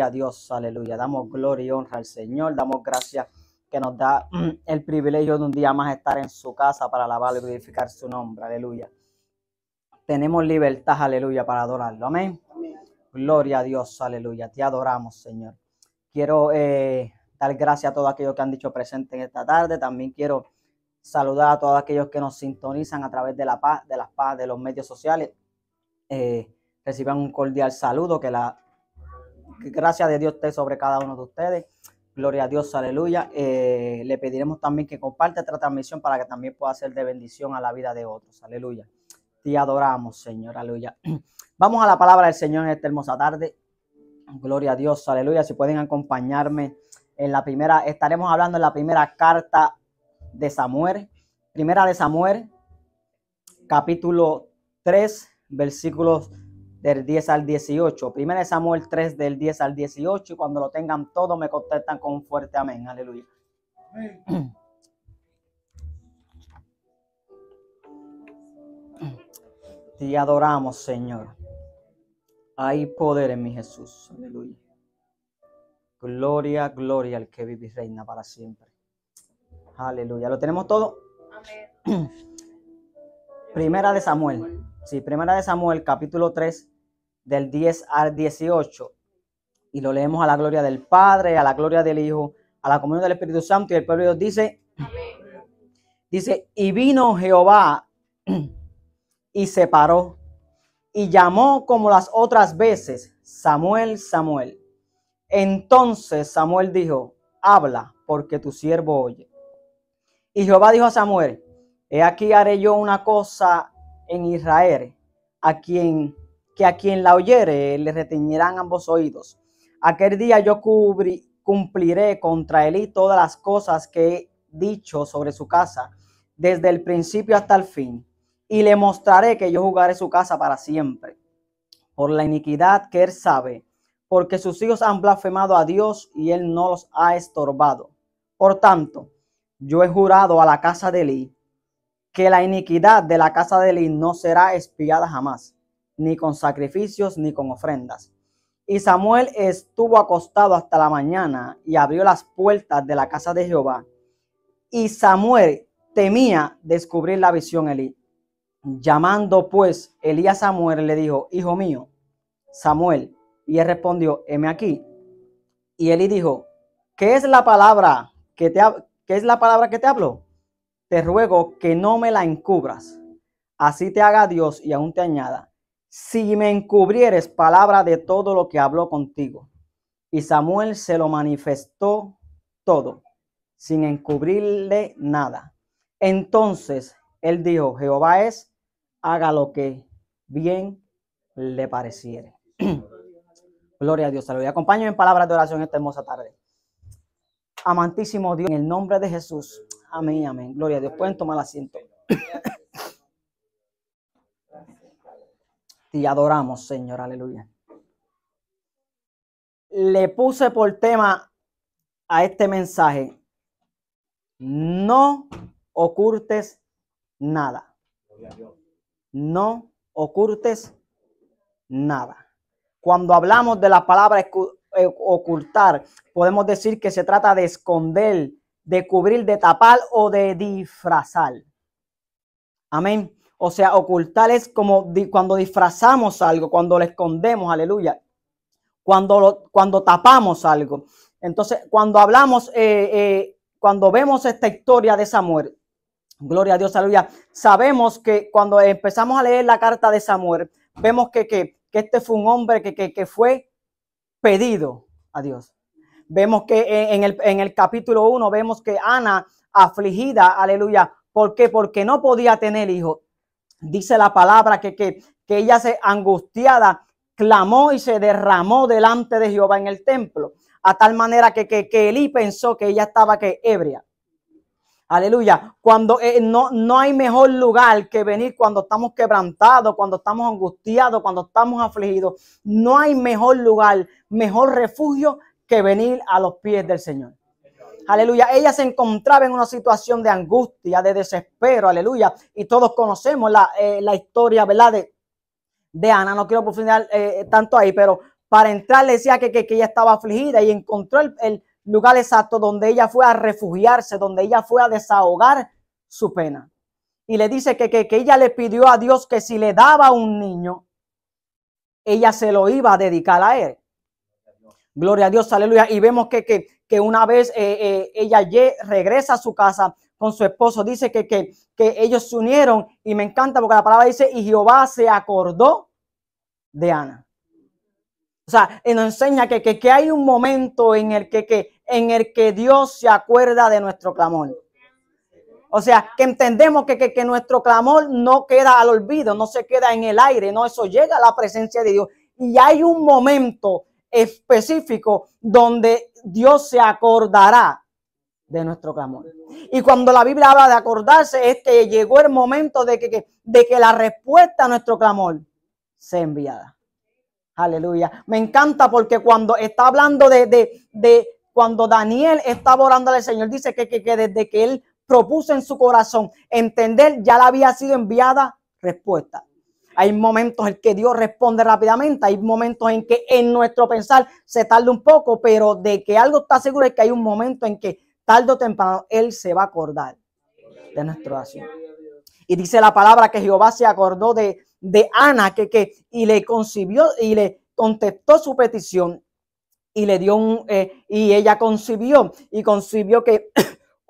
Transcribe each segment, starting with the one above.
a Dios, aleluya. Damos gloria y honra al Señor. Damos gracias que nos da el privilegio de un día más estar en su casa para alabar y glorificar su nombre, aleluya. Tenemos libertad, aleluya, para adorarlo, amén. Gloria a Dios, aleluya. Te adoramos, Señor. Quiero dar gracias a todos aquellos que han dicho presente en esta tarde. También quiero saludar a todos aquellos que nos sintonizan a través de de los medios sociales. Reciban un cordial saludo, que la gracia de Dios esté sobre cada uno de ustedes. Gloria a Dios, aleluya. Le pediremos también que comparte esta transmisión para que también pueda ser de bendición a la vida de otros, aleluya. Te adoramos, Señor, aleluya. Vamos a la palabra del Señor en esta hermosa tarde. Gloria a Dios, aleluya. Si pueden acompañarme en la primera, estaremos hablando en la primera carta de Samuel. Primera de Samuel, capítulo 3, versículos del 10 al 18. Primera de Samuel 3, del 10 al 18. Y cuando lo tengan todo, me contestan con un fuerte amén. Aleluya. Amén. Te adoramos, Señor. Hay poder en mi Jesús. Aleluya. Gloria, gloria al que vive y reina para siempre. Aleluya. ¿Lo tenemos todo? Amén. Primera de Samuel. Sí, Primera de Samuel, capítulo 3, del 10 al 18. Y lo leemos a la gloria del Padre, a la gloria del Hijo, a la comunión del Espíritu Santo. Y el pueblo de Dios dice, amén. Dice, y vino Jehová y se paró y llamó como las otras veces, Samuel, Samuel. Entonces Samuel dijo, habla, porque tu siervo oye. Y Jehová dijo a Samuel, he aquí haré yo una cosa en Israel, a quien la oyere le retiñirán ambos oídos. Aquel día yo cumpliré contra él todas las cosas que he dicho sobre su casa, desde el principio hasta el fin. Y le mostraré que yo jugaré su casa para siempre, por la iniquidad que él sabe, porque sus hijos han blasfemado a Dios y él no los ha estorbado. Por tanto, yo he jurado a la casa de Elí, que la iniquidad de la casa de Elí no será expiada jamás, ni con sacrificios ni con ofrendas. Y Samuel estuvo acostado hasta la mañana y abrió las puertas de la casa de Jehová. Y Samuel temía descubrir la visión Elí. Llamando pues Elí a Samuel, le dijo, hijo mío, Samuel. Y él respondió, heme aquí. Y Elí dijo, ¿qué es la palabra que te habló? Te ruego que no me la encubras. Así te haga Dios y aún te añada, si me encubrieres palabra de todo lo que habló contigo. Y Samuel se lo manifestó todo, sin encubrirle nada. Entonces él dijo, Jehová es, haga lo que bien le pareciere. Gloria a Dios. Aleluya. Acompáñame en palabras de oración esta hermosa tarde. Amantísimo Dios, en el nombre de Jesús. Amén, amén. Gloria a Dios. Pueden tomar asiento. Te adoramos, Señor. Aleluya. Le puse por tema a este mensaje, no ocultes nada. No ocultes nada. Cuando hablamos de la palabra ocultar, podemos decir que se trata de esconder, de cubrir, de tapar o de disfrazar. Amén. O sea, ocultar es como cuando disfrazamos algo, cuando lo escondemos, aleluya. Cuando tapamos algo. Entonces, cuando hablamos, cuando vemos esta historia de Samuel, gloria a Dios, aleluya, sabemos que cuando empezamos a leer la carta de Samuel, vemos que este fue un hombre que fue pedido a Dios. Vemos que en el capítulo 1 vemos que Ana, afligida, aleluya, ¿por qué? Porque no podía tener hijos. Dice la palabra que ella se angustiada, clamó y se derramó delante de Jehová en el templo, a tal manera que Elí pensó que ella estaba ebria. Aleluya. Cuando no hay mejor lugar que venir cuando estamos quebrantados, cuando estamos angustiados, cuando estamos afligidos. No hay mejor lugar, mejor refugio que venir a los pies del Señor. Aleluya. Ella se encontraba en una situación de angustia, de desespero. Aleluya. Y todos conocemos la historia, ¿verdad? De Ana. No quiero profundizar tanto ahí, pero para entrar, le decía que ella estaba afligida y encontró el lugar exacto donde ella fue a refugiarse, donde ella fue a desahogar su pena. Y le dice que ella le pidió a Dios que si le daba un niño, ella se lo iba a dedicar a él. Gloria a Dios, aleluya. Y vemos que una vez ella regresa a su casa con su esposo, dice que ellos se unieron, y me encanta porque la palabra dice, y Jehová se acordó de Ana. O sea, nos enseña que hay un momento en el que Dios se acuerda de nuestro clamor. O sea, que entendemos que nuestro clamor no queda al olvido, no se queda en el aire, no, eso llega a la presencia de Dios. Y hay un momento específico donde Dios se acordará de nuestro clamor. Y cuando la Biblia habla de acordarse, es que llegó el momento de que la respuesta a nuestro clamor sea enviada. Aleluya. Me encanta porque cuando está hablando de cuando Daniel estaba orando al Señor, dice que desde que él propuso en su corazón entender, ya le había sido enviada respuesta. Hay momentos en que Dios responde rápidamente, hay momentos en que en nuestro pensar se tarda un poco, pero de que algo está seguro es que hay un momento en que tarde o temprano Él se va a acordar de nuestra oración. Y dice la palabra que Jehová se acordó de Ana y le concibió y le contestó su petición y le dio y ella concibió que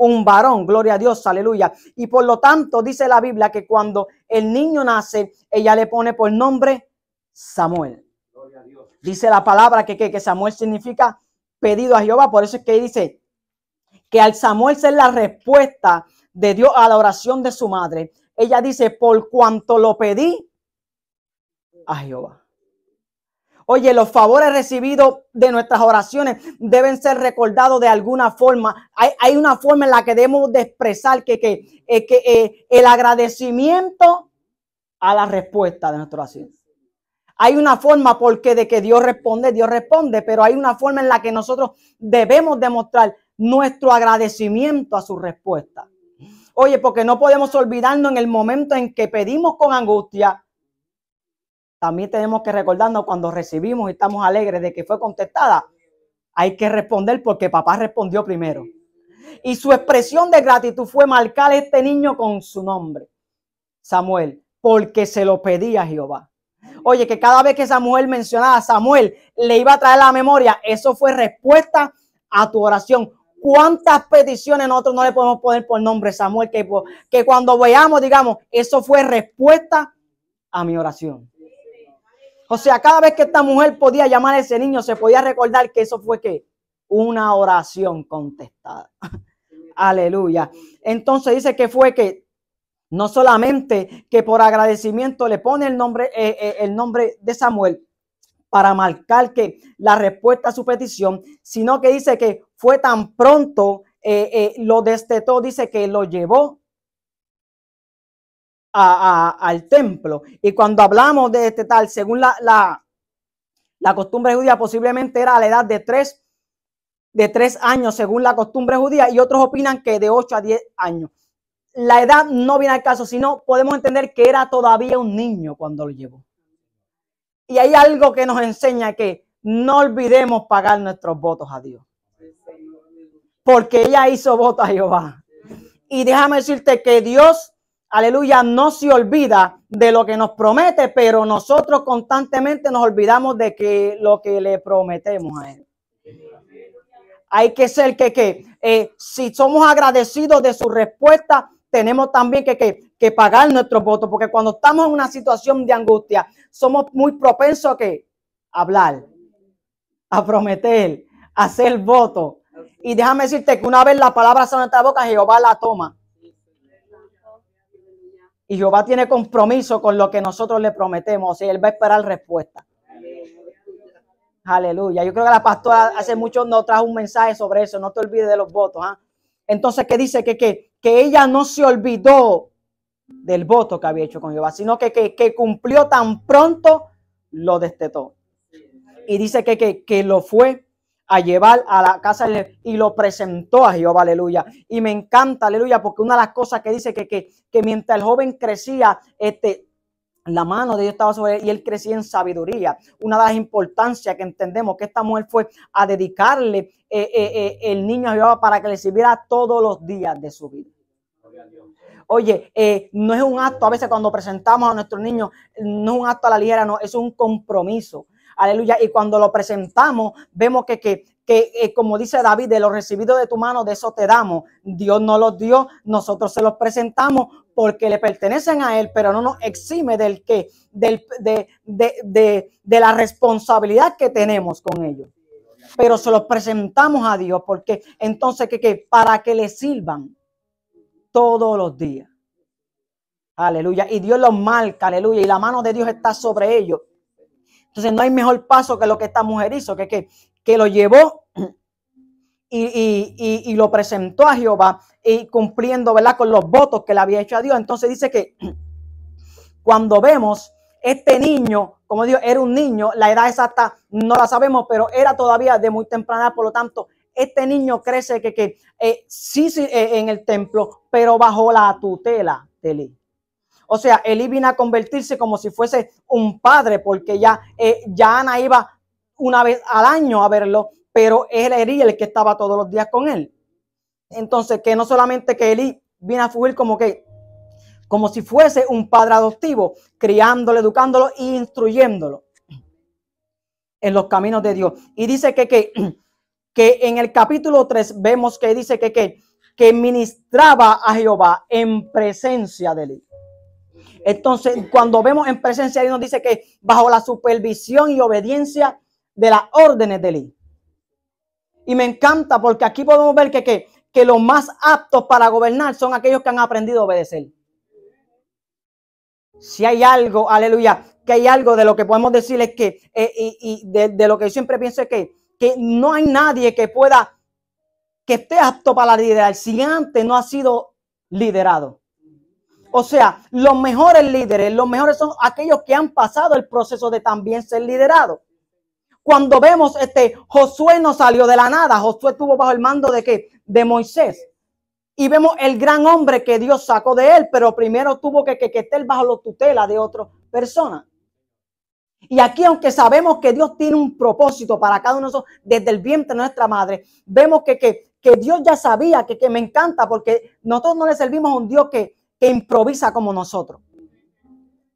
un varón, gloria a Dios, aleluya. Y por lo tanto dice la Biblia que cuando el niño nace, ella le pone por nombre Samuel. Dice la palabra que Samuel significa pedido a Jehová. Por eso es que dice que al Samuel ser la respuesta de Dios a la oración de su madre, ella dice, por cuanto lo pedí a Jehová. Oye, los favores recibidos de nuestras oraciones deben ser recordados de alguna forma. Hay una forma en la que debemos de expresar que el agradecimiento a la respuesta de nuestra oración. Hay una forma porque de que Dios responde, pero hay una forma en la que nosotros debemos demostrar nuestro agradecimiento a su respuesta. Oye, porque no podemos olvidarnos en el momento en que pedimos con angustia. También tenemos que recordarnos cuando recibimos y estamos alegres de que fue contestada. Hay que responder porque papá respondió primero. Y su expresión de gratitud fue marcar a este niño con su nombre, Samuel, porque se lo pedía a Jehová. Oye, que cada vez que esa mujer mencionaba a Samuel, le iba a traer a la memoria, eso fue respuesta a tu oración. ¿Cuántas peticiones nosotros no le podemos poner por nombre Samuel? Que cuando veamos, digamos, eso fue respuesta a mi oración. O sea, cada vez que esta mujer podía llamar a ese niño, se podía recordar que eso fue ¿qué? Una oración contestada. Aleluya. Entonces dice que fue que no solamente que por agradecimiento le pone el nombre de Samuel para marcar que la respuesta a su petición, sino que dice que fue tan pronto lo destetó, dice que lo llevó al templo. Y cuando hablamos de este tal, según la costumbre judía, posiblemente era a la edad de 3 años, según la costumbre judía, y otros opinan que de 8 a 10 años. La edad no viene al caso, sino podemos entender que era todavía un niño cuando lo llevó. Y hay algo que nos enseña que no olvidemos pagar nuestros votos a Dios. Porque ella hizo voto a Jehová. Y déjame decirte que Dios, aleluya, no se olvida de lo que nos promete, pero nosotros constantemente nos olvidamos de lo que le prometemos a Él. Hay que ser si somos agradecidos de su respuesta, tenemos también que pagar nuestros votos, porque cuando estamos en una situación de angustia, somos muy propensos a hablar, a prometer, a hacer votos. Y déjame decirte que una vez la palabra sale de nuestra boca, Jehová la toma. Y Jehová tiene compromiso con lo que nosotros le prometemos. O sea, Él va a esperar respuesta. Aleluya. Yo creo que la pastora hace mucho nos trajo un mensaje sobre eso. No te olvides de los votos. Entonces, ¿qué dice? Que ella no se olvidó del voto que había hecho con Jehová, sino que cumplió tan pronto lo destetó. Y dice que lo fue a llevar a la casa y lo presentó a Jehová, aleluya. Y me encanta, aleluya, porque una de las cosas que dice que mientras el joven crecía, La mano de Dios estaba sobre él y él crecía en sabiduría. Una de las importancias que entendemos que esta mujer fue a dedicarle el niño a Jehová para que le sirviera todos los días de su vida. Oye, no es un acto, a veces cuando presentamos a nuestros niños, no es un acto a la ligera, no, es un compromiso. Aleluya. Y cuando lo presentamos, vemos que como dice David, de lo recibido de tu mano, de eso te damos. Dios nos los dio, nosotros se los presentamos porque le pertenecen a Él, pero no nos exime de la responsabilidad que tenemos con ellos. Pero se los presentamos a Dios porque entonces para que le sirvan todos los días. Aleluya. Y Dios los marca, aleluya. Y la mano de Dios está sobre ellos. Entonces no hay mejor paso que lo que esta mujer hizo, que lo llevó y lo presentó a Jehová y cumpliendo, ¿verdad?, con los votos que le había hecho a Dios. Entonces dice que cuando vemos este niño, como digo, era un niño, la edad exacta no la sabemos, pero era todavía de muy temprana edad, por lo tanto, este niño crece sí, en el templo, pero bajo la tutela de Elí. O sea, Elí vino a convertirse como si fuese un padre, porque ya Ana iba una vez al año a verlo, pero era Elí el que estaba todos los días con él. Entonces, que no solamente que Elí vino a fluir como si fuese un padre adoptivo, criándolo, educándolo e instruyéndolo en los caminos de Dios. Y dice que en el capítulo 3 vemos que dice que ministraba a Jehová en presencia de Elí. Entonces, cuando vemos en presencia de Él, nos dice que bajo la supervisión y obediencia de las órdenes de Elí. Y me encanta porque aquí podemos ver que los más aptos para gobernar son aquellos que han aprendido a obedecer. Si hay algo, aleluya, que hay algo de lo que podemos decir es que, de lo que yo siempre pienso es que no hay nadie que esté apto para liderar si antes no ha sido liderado. O sea, los mejores líderes, los mejores son aquellos que han pasado el proceso de también ser liderados. Cuando vemos Josué no salió de la nada, Josué estuvo bajo el mando de Moisés. Y vemos el gran hombre que Dios sacó de él, pero primero tuvo que estar bajo la tutela de otra persona. Y aquí, aunque sabemos que Dios tiene un propósito para cada uno de nosotros desde el vientre de nuestra madre, vemos que Dios ya sabía que me encanta porque nosotros no le servimos a un Dios que improvisa como nosotros.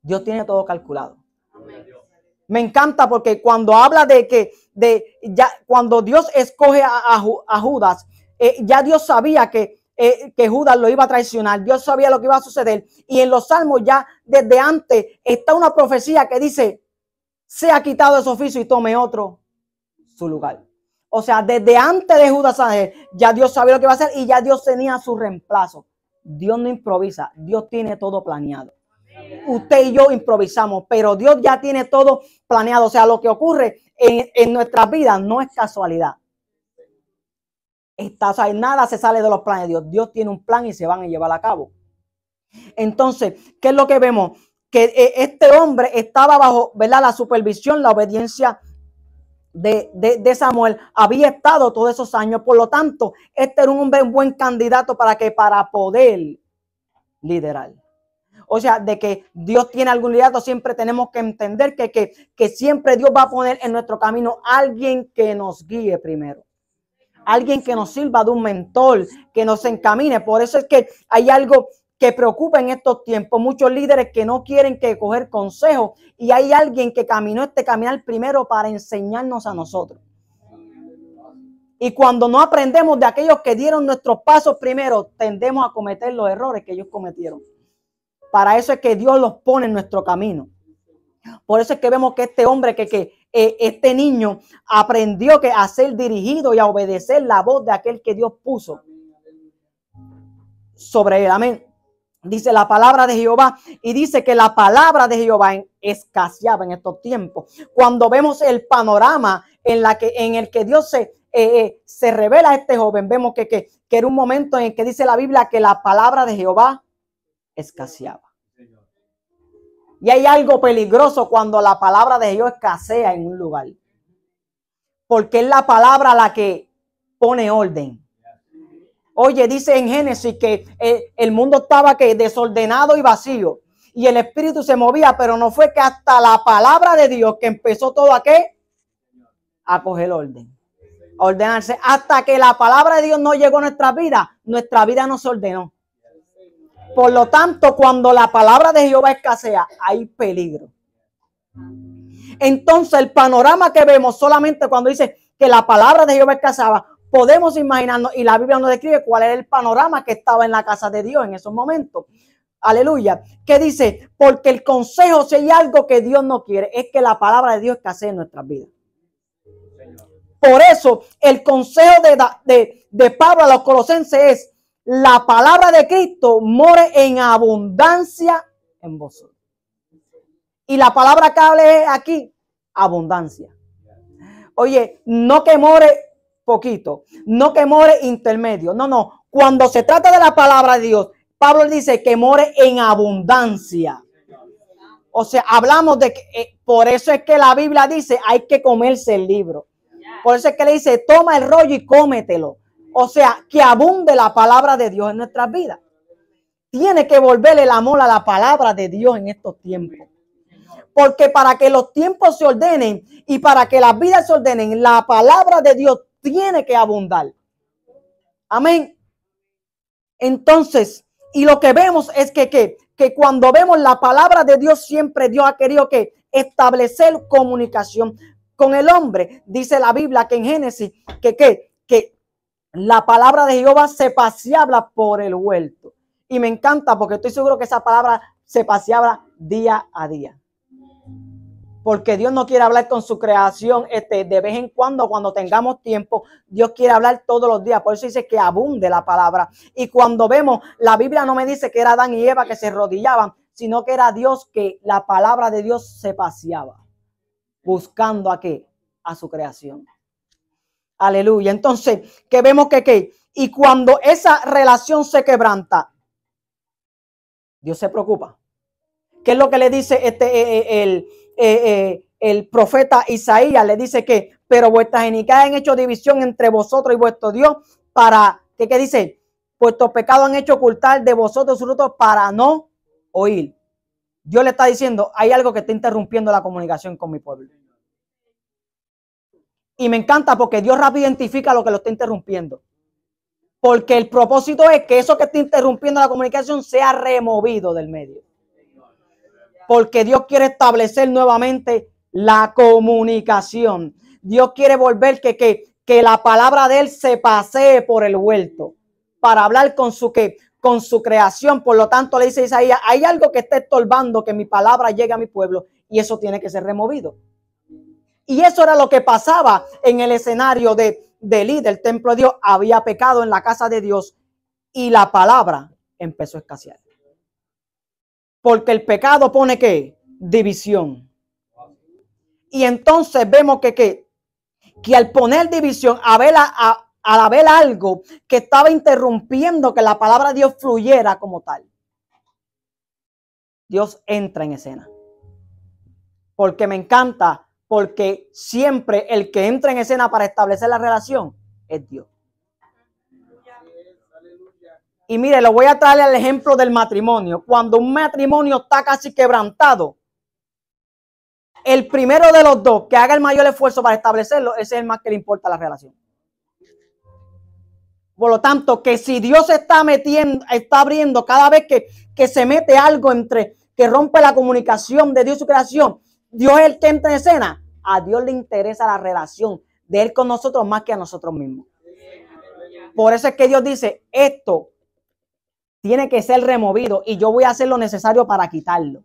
Dios tiene todo calculado. Me encanta porque cuando habla cuando Dios escoge a Judas, ya Dios sabía que Judas lo iba a traicionar. Dios sabía lo que iba a suceder. Y en los salmos ya desde antes está una profecía que dice: sea quitado de su oficio y tome otro su lugar. O sea, desde antes de Judas ya Dios sabía lo que iba a hacer y ya Dios tenía su reemplazo. Dios no improvisa, Dios tiene todo planeado. Usted y yo improvisamos, pero Dios ya tiene todo planeado. O sea, lo que ocurre en nuestras vidas no es casualidad. O sea, nada se sale de los planes de Dios. Dios tiene un plan y se van a llevar a cabo. Entonces, ¿qué es lo que vemos? Que este hombre estaba bajo, ¿verdad?, la supervisión, la obediencia de Samuel. Había estado todos esos años. Por lo tanto, este era un hombre, un buen candidato para poder liderar. O sea, de que Dios tiene algún liderato, siempre tenemos que entender que siempre Dios va a poner en nuestro camino alguien que nos guíe primero. Alguien que nos sirva de un mentor, que nos encamine. Por eso es que hay algo que preocupa en estos tiempos. Muchos líderes que no quieren coger consejos. Y hay alguien que caminó caminar primero para enseñarnos a nosotros. Y cuando no aprendemos de aquellos que dieron nuestros pasos primero, tendemos a cometer los errores que ellos cometieron. Para eso es que Dios los pone en nuestro camino. Por eso es que vemos que este hombre, este niño aprendió a ser dirigido y a obedecer la voz de aquel que Dios puso sobre él. Amén. Dice la palabra de Jehová, y dice que la palabra de Jehová escaseaba en estos tiempos. Cuando vemos el panorama en el que Dios se revela a este joven, vemos que era un momento en el que dice la Biblia que la palabra de Jehová escaseaba. Y hay algo peligroso cuando la palabra de Dios escasea en un lugar. Porque es la palabra la que pone orden. Oye, dice en Génesis que el mundo estaba desordenado y vacío. y el espíritu se movía, pero no fue que hasta la palabra de Dios que empezó todo a ¿qué? A coger orden, a ordenarse. Hasta que la palabra de Dios no llegó a nuestra vida no se ordenó. Por lo tanto, cuando la palabra de Jehová escasea, hay peligro. Entonces, el panorama que vemos solamente cuando dice que la palabra de Jehová escaseaba, podemos imaginarnos, y la Biblia nos describe cuál era el panorama que estaba en la casa de Dios en esos momentos. Aleluya. Que dice, porque el consejo, si hay algo que Dios no quiere, es que la palabra de Dios escasee en nuestras vidas. Por eso, el consejo de Pablo a los colosenses es, la palabra de Cristo more en abundancia en vosotros. Y la palabra que hable aquí, abundancia. Oye, no que more poquito, no que more intermedio, no. Cuando se trata de la palabra de Dios, Pablo dice que more en abundancia. O sea, hablamos de que, por eso es que la Biblia dice, hay que comerse el libro. Por eso es que le dice, toma el rollo y cómetelo. O sea, que abunde la palabra de Dios en nuestras vidas. Tiene que volverle el amor a la palabra de Dios en estos tiempos. Porque para que los tiempos se ordenen y para que las vidas se ordenen, la palabra de Dios tiene que abundar. Amén. Entonces, y lo que vemos es que cuando vemos la palabra de Dios, siempre Dios ha querido que establecer comunicación con el hombre. Dice la Biblia que en Génesis que la palabra de Jehová se paseaba por el huerto. Y me encanta porque estoy seguro que esa palabra se paseaba día a día. Porque Dios no quiere hablar con su creación de vez en cuando tengamos tiempo. Dios quiere hablar todos los días. Por eso dice que abunde la palabra. Y cuando vemos, la Biblia no me dice que era Adán y Eva que se arrodillaban, sino que era Dios, que la palabra de Dios se paseaba. Buscando a qué? A su creación. Aleluya. Entonces, que vemos que y cuando esa relación se quebranta, Dios se preocupa. ¿Qué es lo que le dice el profeta Isaías? Le dice que, pero vuestras iniquidades han hecho división entre vosotros y vuestro Dios para, ¿qué dice? Vuestros pecados han hecho ocultar de vosotros sus frutos para no oír. Dios le está diciendo, hay algo que está interrumpiendo la comunicación con mi pueblo. Y me encanta porque Dios rápido identifica lo que lo está interrumpiendo. Porque el propósito es que eso que está interrumpiendo la comunicación sea removido del medio. Porque Dios quiere establecer nuevamente la comunicación. Dios quiere volver que la palabra de Él se pasee por el huerto para hablar con su creación. Por lo tanto, le dice Isaías, hay algo que está estorbando que mi palabra llegue a mi pueblo y eso tiene que ser removido. Y eso era lo que pasaba en el escenario de Elí, del templo de Dios. Había pecado en la casa de Dios y la palabra empezó a escasear. Porque el pecado pone ¿qué? División. Y entonces vemos que al poner división, al haber algo que estaba interrumpiendo que la palabra de Dios fluyera como tal, Dios entra en escena. Porque me encanta. Porque siempre el que entra en escena para establecer la relación es Dios. Y mire, lo voy a traer al ejemplo del matrimonio. Cuando un matrimonio está casi quebrantado, el primero de los dos que haga el mayor esfuerzo para establecerlo, ese es el más que le importa la relación. Por lo tanto, que si Dios está abriendo cada vez que se mete algo que rompe la comunicación de Dios y su creación, Dios es el que entra en escena. A Dios le interesa la relación de Él con nosotros más que a nosotros mismos. Por eso es que Dios dice, esto tiene que ser removido y yo voy a hacer lo necesario para quitarlo.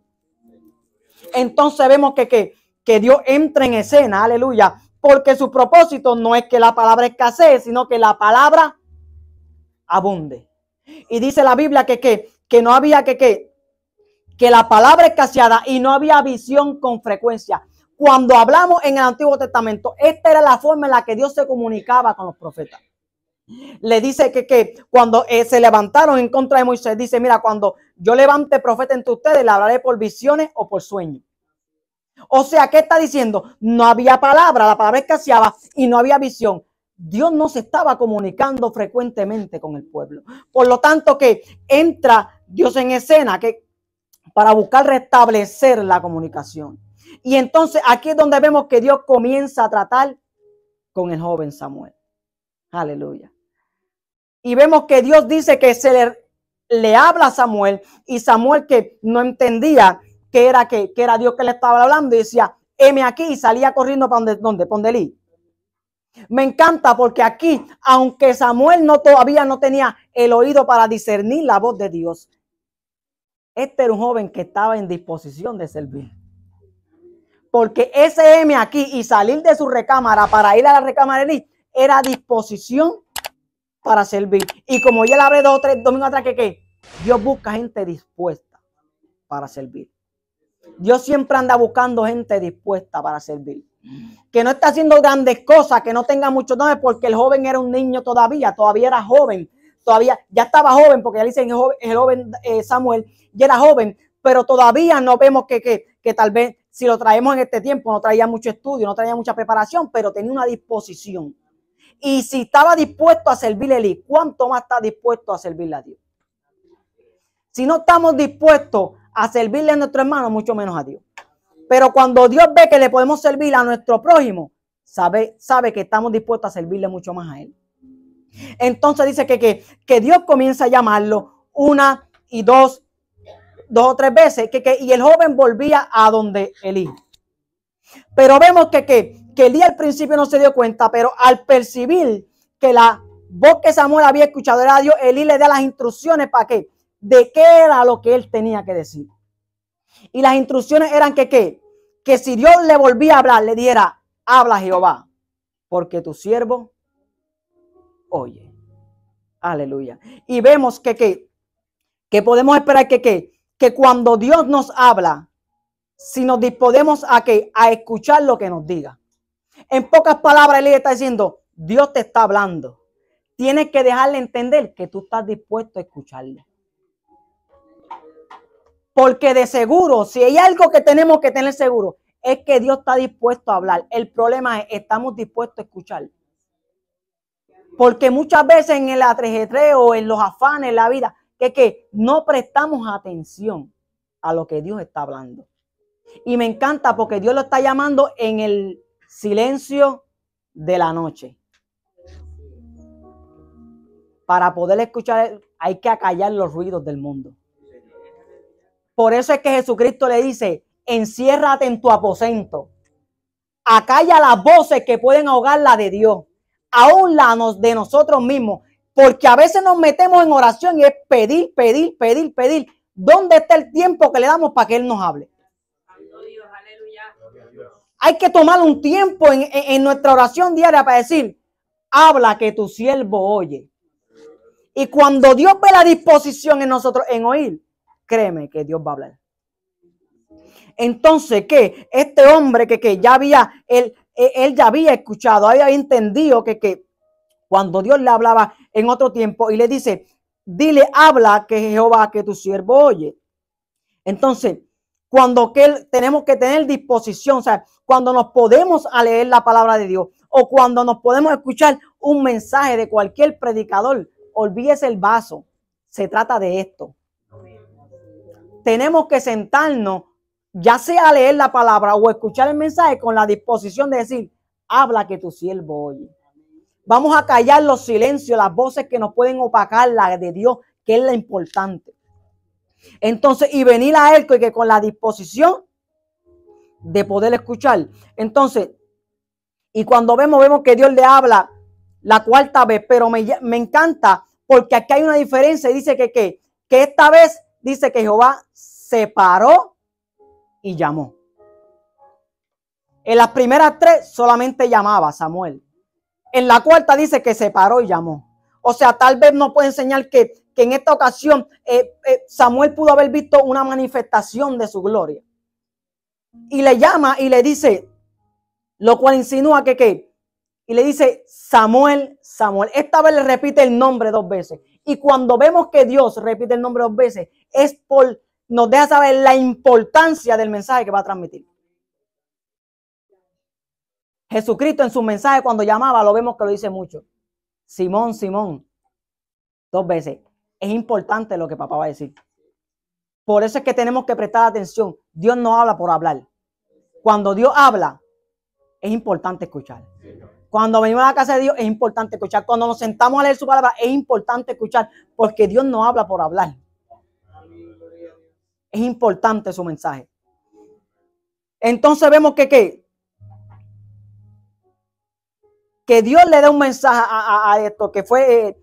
Entonces vemos que Dios entra en escena, aleluya, porque su propósito no es que la palabra escasee, sino que la palabra abunde. Y dice la Biblia que no había que la palabra escaseada y no había visión con frecuencia. Cuando hablamos en el Antiguo Testamento, esta era la forma en la que Dios se comunicaba con los profetas. Le dice que cuando se levantaron en contra de Moisés, dice, mira, cuando yo levante profeta entre ustedes, le hablaré por visiones o por sueños. O sea, ¿qué está diciendo? No había palabra, la palabra escaseaba y no había visión. Dios no se estaba comunicando frecuentemente con el pueblo. Por lo tanto, que entra Dios en escena, que para buscar restablecer la comunicación. Y entonces aquí es donde vemos que Dios comienza a tratar con el joven Samuel. Aleluya. Y vemos que Dios dice que le habla a Samuel, y Samuel, que no entendía que era Dios que le estaba hablando, y decía, heme aquí, y salía corriendo para donde Elí. Me encanta porque aquí, aunque Samuel todavía no tenía el oído para discernir la voz de Dios, este era un joven que estaba en disposición de servir. Porque ese heme aquí y salir de su recámara para ir a la recámara de Elí era disposición para servir. Y como ya le hablé 2 o 3 domingos atrás, que Dios busca gente dispuesta para servir. Dios siempre anda buscando gente dispuesta para servir. Que no está haciendo grandes cosas, que no tenga muchos dones, porque el joven era un niño todavía era joven, ya estaba joven, porque ya dicen el joven Samuel ya era joven, pero todavía no vemos que tal vez si lo traemos en este tiempo no traía mucho estudio, no traía mucha preparación, pero tenía una disposición. Y si estaba dispuesto a servirle a Elí, ¿cuánto más está dispuesto a servirle a Dios? Si no estamos dispuestos a servirle a nuestro hermano, mucho menos a Dios. Pero cuando Dios ve que le podemos servir a nuestro prójimo, sabe que estamos dispuestos a servirle mucho más a él. Entonces dice que Dios comienza a llamarlo 1 y 2 o 3 veces, y el joven volvía a donde Elí. Pero vemos que Elí al principio no se dio cuenta, pero al percibir que la voz que Samuel había escuchado era Dios, Elí le da las instrucciones para de qué era lo que él tenía que decir. Y las instrucciones eran que si Dios le volvía a hablar, le diera, habla Jehová, porque tu siervo oye. Aleluya. Y vemos que podemos esperar que cuando Dios nos habla, si nos disponemos a escuchar lo que nos diga. En pocas palabras, él está diciendo, Dios te está hablando. Tienes que dejarle entender que tú estás dispuesto a escucharlo. Porque de seguro, si hay algo que tenemos que tener seguro, es que Dios está dispuesto a hablar. El problema es, ¿estamos dispuestos a escuchar? Porque muchas veces en el atrejetreo, en los afanes, en la vida, que no prestamos atención a lo que Dios está hablando. Y me encanta porque Dios lo está llamando en el silencio de la noche. Para poder escuchar hay que acallar los ruidos del mundo. Por eso es que Jesucristo le dice, enciérrate en tu aposento. Acalla las voces que pueden ahogar la de Dios. Aún la de nosotros mismos. Porque a veces nos metemos en oración y es pedir. ¿Dónde está el tiempo que le damos para que Él nos hable? Hay que tomar un tiempo en nuestra oración diaria para decir, habla que tu siervo oye. Y cuando Dios ve la disposición en nosotros en oír, créeme que Dios va a hablar. Entonces, ¿qué? Este hombre que ya había, él ya había escuchado, había entendido que cuando Dios le hablaba en otro tiempo y le dice, dile, habla que Jehová, que tu siervo oye. Entonces, cuando tenemos que tener disposición, o sea, cuando nos podemos a leer la palabra de Dios o cuando nos podemos escuchar un mensaje de cualquier predicador, olvídese el vaso. Se trata de esto. Tenemos que sentarnos, ya sea a leer la palabra o escuchar el mensaje con la disposición de decir, habla que tu siervo oye. Vamos a callar los silencios, las voces que nos pueden opacar la de Dios, que es la importante. Entonces, y venir a Él que con la disposición de poder escuchar. Entonces, y cuando vemos que Dios le habla la cuarta vez, pero me encanta porque aquí hay una diferencia y dice que esta vez dice que Jehová se paró y llamó. En las primeras 3 solamente llamaba Samuel. En la cuarta dice que se paró y llamó. O sea, tal vez nos puede enseñar que en esta ocasión Samuel pudo haber visto una manifestación de su gloria. Y le llama y le dice, lo cual insinúa y le dice Samuel, Samuel. Esta vez le repite el nombre 2 veces. Y cuando vemos que Dios repite el nombre 2 veces, nos deja saber la importancia del mensaje que va a transmitir. Jesucristo en su mensaje cuando llamaba, lo vemos que lo dice mucho. Simón, Simón. 2 veces. Es importante lo que papá va a decir. Por eso es que tenemos que prestar atención. Dios no habla por hablar. Cuando Dios habla, es importante escuchar. Cuando venimos a la casa de Dios, es importante escuchar. Cuando nos sentamos a leer su palabra, es importante escuchar. Porque Dios no habla por hablar. Es importante su mensaje. Entonces vemos que Dios le da un mensaje a esto, que fue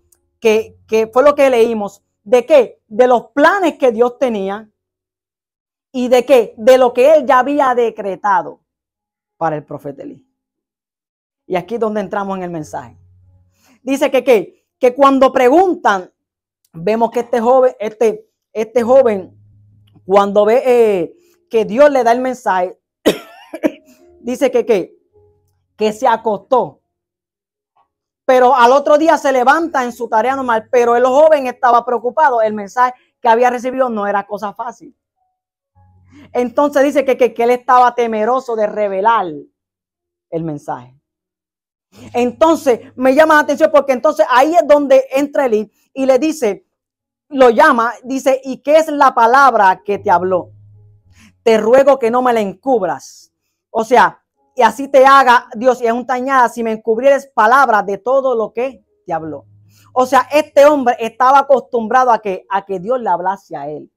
lo que leímos. ¿De qué? De los planes que Dios tenía. ¿Y de qué? De lo que Él ya había decretado para el profeta Elí. Y aquí es donde entramos en el mensaje. Dice que cuando preguntan, vemos que este joven, cuando ve que Dios le da el mensaje, dice que se acostó. Pero al otro día se levanta en su tarea normal. Pero el joven estaba preocupado. El mensaje que había recibido no era cosa fácil. Entonces dice que él estaba temeroso de revelar el mensaje. Entonces me llama la atención porque entonces ahí es donde entra Elí y le dice, lo llama, dice, ¿y qué es la palabra que te habló? Te ruego que no me la encubras. O sea, y así te haga Dios y aún te añada si me encubrieres palabras de todo lo que te habló. O sea, este hombre estaba acostumbrado a que Dios le hablase a él.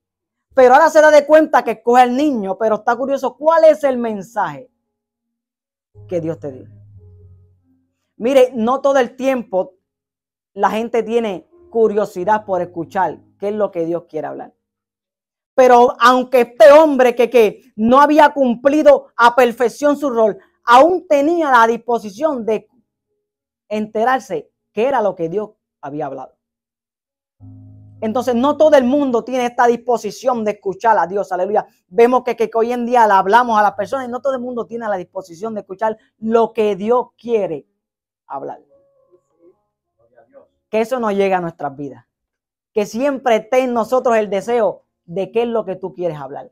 Pero ahora se da de cuenta que escoge al niño, pero está curioso, ¿cuál es el mensaje que Dios te dio? Mire, no todo el tiempo la gente tiene curiosidad por escuchar qué es lo que Dios quiere hablar. Pero aunque este hombre que no había cumplido a perfección su rol, aún tenía la disposición de enterarse qué era lo que Dios había hablado. Entonces no todo el mundo tiene esta disposición de escuchar a Dios, aleluya. Vemos que hoy en día le hablamos a las personas y no todo el mundo tiene la disposición de escuchar lo que Dios quiere hablar. Que eso no llegue a nuestras vidas. Que siempre esté en nosotros el deseo de qué es lo que tú quieres hablar.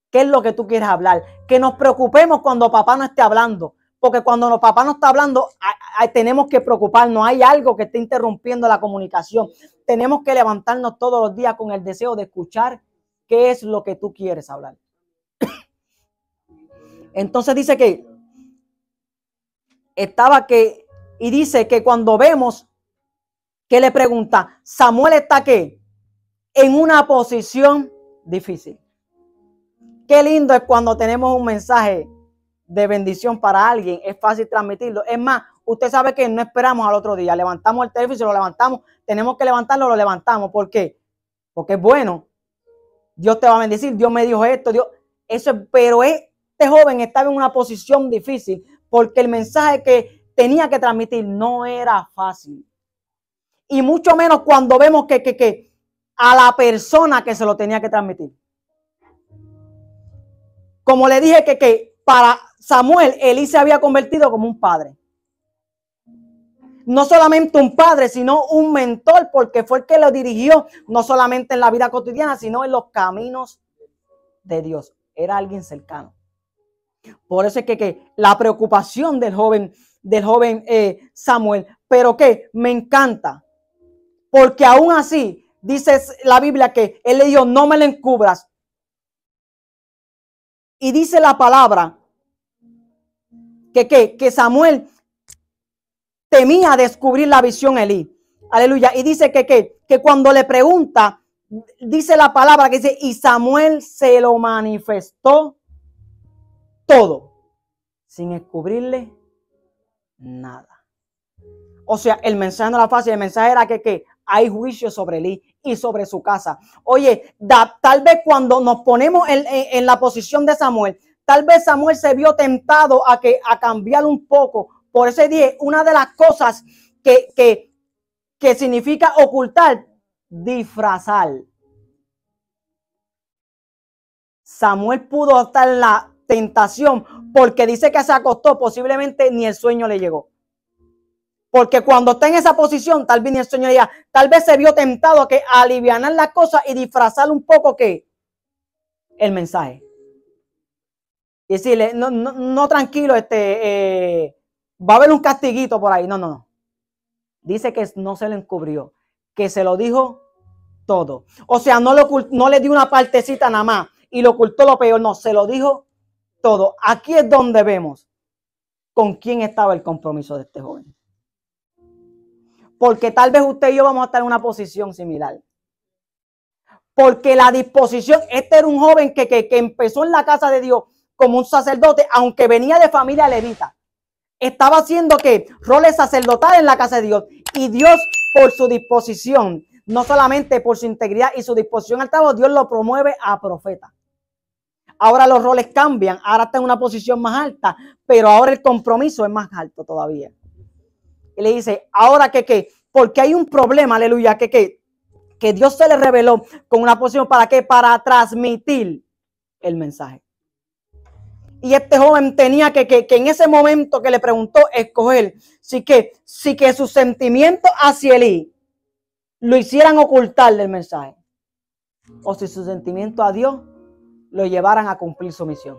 ¿Qué es lo que tú quieres hablar? Que nos preocupemos cuando papá no esté hablando. Porque cuando papá no está hablando, tenemos que preocuparnos. Hay algo que está interrumpiendo la comunicación. Tenemos que levantarnos todos los días con el deseo de escuchar qué es lo que tú quieres hablar. Entonces dice y dice que cuando vemos que le pregunta, Samuel está ¿qué? En una posición difícil. Qué lindo es cuando tenemos un mensaje de bendición para alguien. Es fácil transmitirlo. Es más, usted sabe que no esperamos al otro día. Levantamos el teléfono y lo levantamos. Tenemos que levantarlo, lo levantamos. ¿Por qué? Porque es bueno. Dios te va a bendecir. Dios me dijo esto. Pero este joven estaba en una posición difícil porque el mensaje que tenía que transmitir no era fácil. Y mucho menos cuando vemos que a la persona que se lo tenía que transmitir. Como le dije que para Samuel, Elí se había convertido como un padre. No solamente un padre, sino un mentor, porque fue el que lo dirigió, no solamente en la vida cotidiana, sino en los caminos de Dios. Era alguien cercano. Por eso es que la preocupación del joven Samuel, pero que me encanta, porque aún así, dice la Biblia que él le dijo, no me lo encubras. Y dice la palabra que Samuel temía descubrir la visión a Elí. Aleluya. Y dice que cuando le pregunta, dice la palabra que dice, y Samuel se lo manifestó todo, sin descubrirle nada. O sea, el mensaje no era fácil, el mensaje era que hay juicio sobre Elí y sobre su casa. Oye, tal vez cuando nos ponemos en la posición de Samuel, tal vez Samuel se vio tentado a cambiar un poco. Por eso dije, una de las cosas que significa ocultar, disfrazar. Samuel pudo estar en la tentación porque dice que se acostó, posiblemente ni el sueño le llegó. Porque cuando está en esa posición, tal vez ni el sueño le llega. Tal vez se vio tentado a alivianar las cosas y disfrazar un poco el mensaje. Y decirle, no tranquilo, va a haber un castiguito por ahí. No. Dice que no se le encubrió, que se lo dijo todo. O sea, no le dio una partecita nada más y lo ocultó lo peor, no, se lo dijo todo. Aquí es donde vemos con quién estaba el compromiso de este joven. Porque tal vez usted y yo vamos a estar en una posición similar. Porque la disposición, este era un joven que empezó en la casa de Dios como un sacerdote, aunque venía de familia levita. Estaba haciendo que roles sacerdotales en la casa de Dios. Y Dios, por su disposición, no solamente por su integridad y su disposición al trabajo, Dios lo promueve a profeta. Ahora los roles cambian, ahora está en una posición más alta, pero ahora el compromiso es más alto todavía. Y le dice, ahora que porque hay un problema, aleluya, que Dios se le reveló con una posición, ¿para qué? Para transmitir el mensaje. Y este joven tenía que en ese momento que le preguntó, escoger si que sus sentimientos hacia Elí lo hicieran ocultar del mensaje, o si sus sentimientos a Dios lo llevaran a cumplir su misión.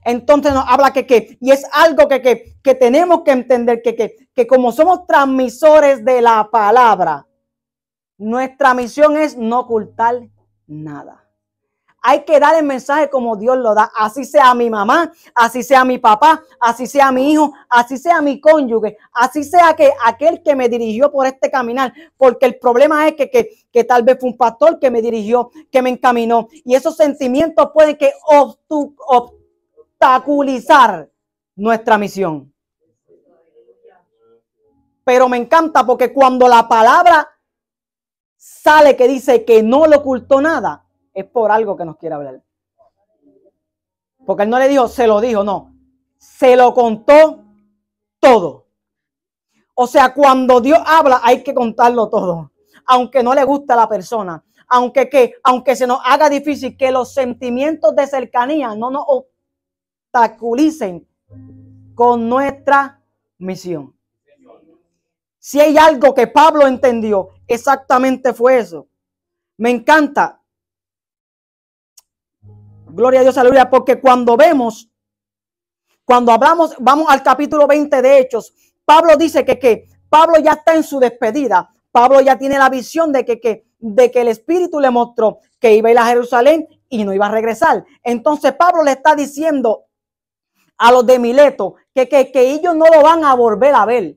Entonces nos habla y es algo que tenemos que entender, que como somos transmisores de la palabra, nuestra misión es no ocultar nada. Hay que dar el mensaje como Dios lo da, así sea mi mamá, así sea mi papá, así sea mi hijo, así sea mi cónyuge, así sea aquel que me dirigió por este caminar, porque el problema es que tal vez fue un pastor que me dirigió, que me encaminó, y esos sentimientos pueden que obstaculizar nuestra misión. Pero me encanta porque cuando la palabra sale que dice que no le ocultó nada, es por algo que nos quiere hablar. Porque él no le dijo, se lo dijo, no. Se lo contó todo. O sea, cuando Dios habla hay que contarlo todo. Aunque no le guste a la persona. Aunque se nos haga difícil, que los sentimientos de cercanía no nos obstaculicen con nuestra misión. Si hay algo que Pablo entendió, exactamente fue eso. Me encanta. Gloria a Dios, aleluya, porque cuando hablamos, vamos al capítulo 20 de Hechos, Pablo dice que Pablo ya está en su despedida. Pablo ya tiene la visión de que el Espíritu le mostró que iba a ir a Jerusalén y no iba a regresar. Entonces Pablo le está diciendo a los de Mileto que ellos no lo van a volver a ver.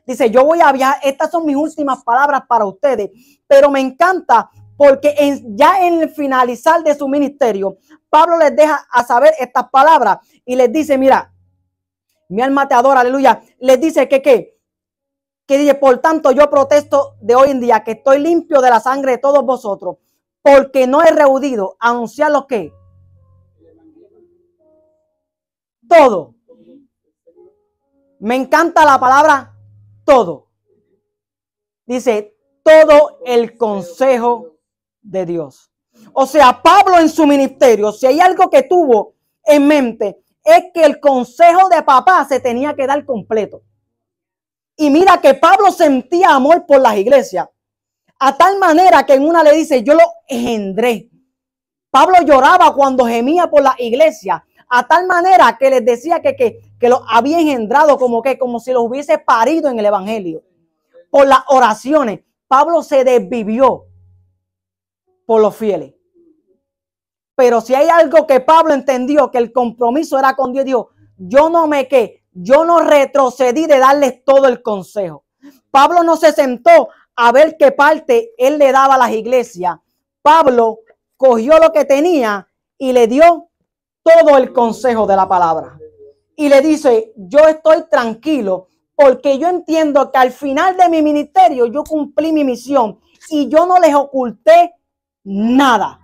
Dice, yo voy a viajar, estas son mis últimas palabras para ustedes, pero me encanta porque ya en el finalizar de su ministerio, Pablo les deja a saber estas palabras y les dice, mira, mi alma te adora, aleluya. Les dice que dice, por tanto yo protesto de hoy en día que estoy limpio de la sangre de todos vosotros, porque no he rehudido anunciar lo que todo. Me encanta la palabra todo. Dice, todo el consejo de Dios. O sea, Pablo en su ministerio, si hay algo que tuvo en mente, es que el consejo de papá se tenía que dar completo. Y mira que Pablo sentía amor por las iglesias, a tal manera que en una le dice, yo lo engendré. Pablo lloraba cuando gemía por la iglesia, a tal manera que les decía que lo había engendrado, como si los hubiese parido en el evangelio. Por las oraciones, Pablo se desvivió por los fieles. Pero si hay algo que Pablo entendió, que el compromiso era con Dios, dijo, yo no retrocedí de darles todo el consejo. Pablo no se sentó a ver qué parte él le daba a las iglesias. Pablo cogió lo que tenía y le dio todo el consejo de la palabra. Y le dice, yo estoy tranquilo porque yo entiendo que al final de mi ministerio yo cumplí mi misión y yo no les oculté nada.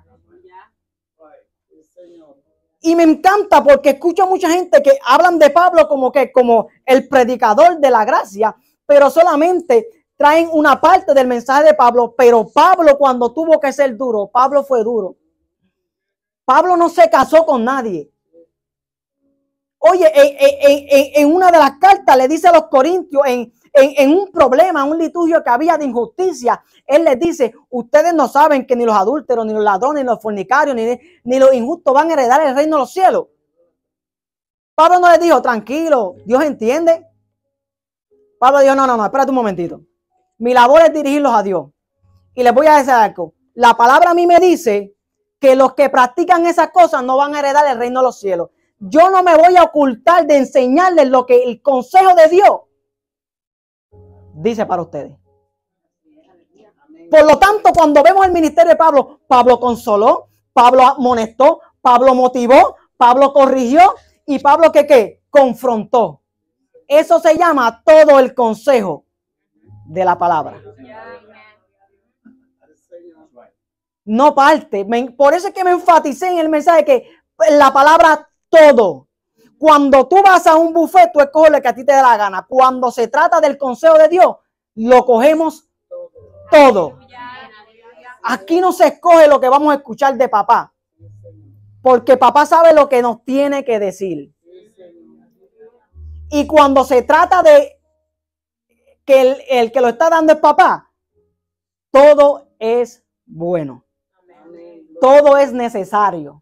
Y me encanta porque escucho a mucha gente que hablan de Pablo como el predicador de la gracia, pero solamente traen una parte del mensaje de Pablo. Pero Pablo, cuando tuvo que ser duro, Pablo fue duro. Pablo no se casó con nadie. Oye, en una de las cartas le dice a los corintios, en un problema, un litigio que había de injusticia, él les dice, ustedes no saben que ni los adúlteros, ni los ladrones, ni los fornicarios, ni los injustos van a heredar el reino de los cielos. Pablo no les dijo, tranquilo, Dios entiende. Pablo dijo, no, espérate un momentito. Mi labor es dirigirlos a Dios. Y les voy a decir algo. La palabra a mí me dice que los que practican esas cosas no van a heredar el reino de los cielos. Yo no me voy a ocultar de enseñarles lo que el consejo de Dios dice para ustedes. Por lo tanto, cuando vemos el ministerio de Pablo, Pablo consoló, Pablo amonestó, Pablo motivó, Pablo corrigió y Pablo ¿qué? Confrontó. Eso se llama todo el consejo de la palabra. No parte. Por eso es que me enfaticé en el mensaje que la palabra todo. Cuando tú vas a un buffet, tú escoges lo que a ti te da la gana. Cuando se trata del consejo de Dios, lo cogemos todo. Aquí no se escoge lo que vamos a escuchar de papá. Porque papá sabe lo que nos tiene que decir. Y cuando se trata de que el que lo está dando es papá, todo es bueno. Todo es necesario.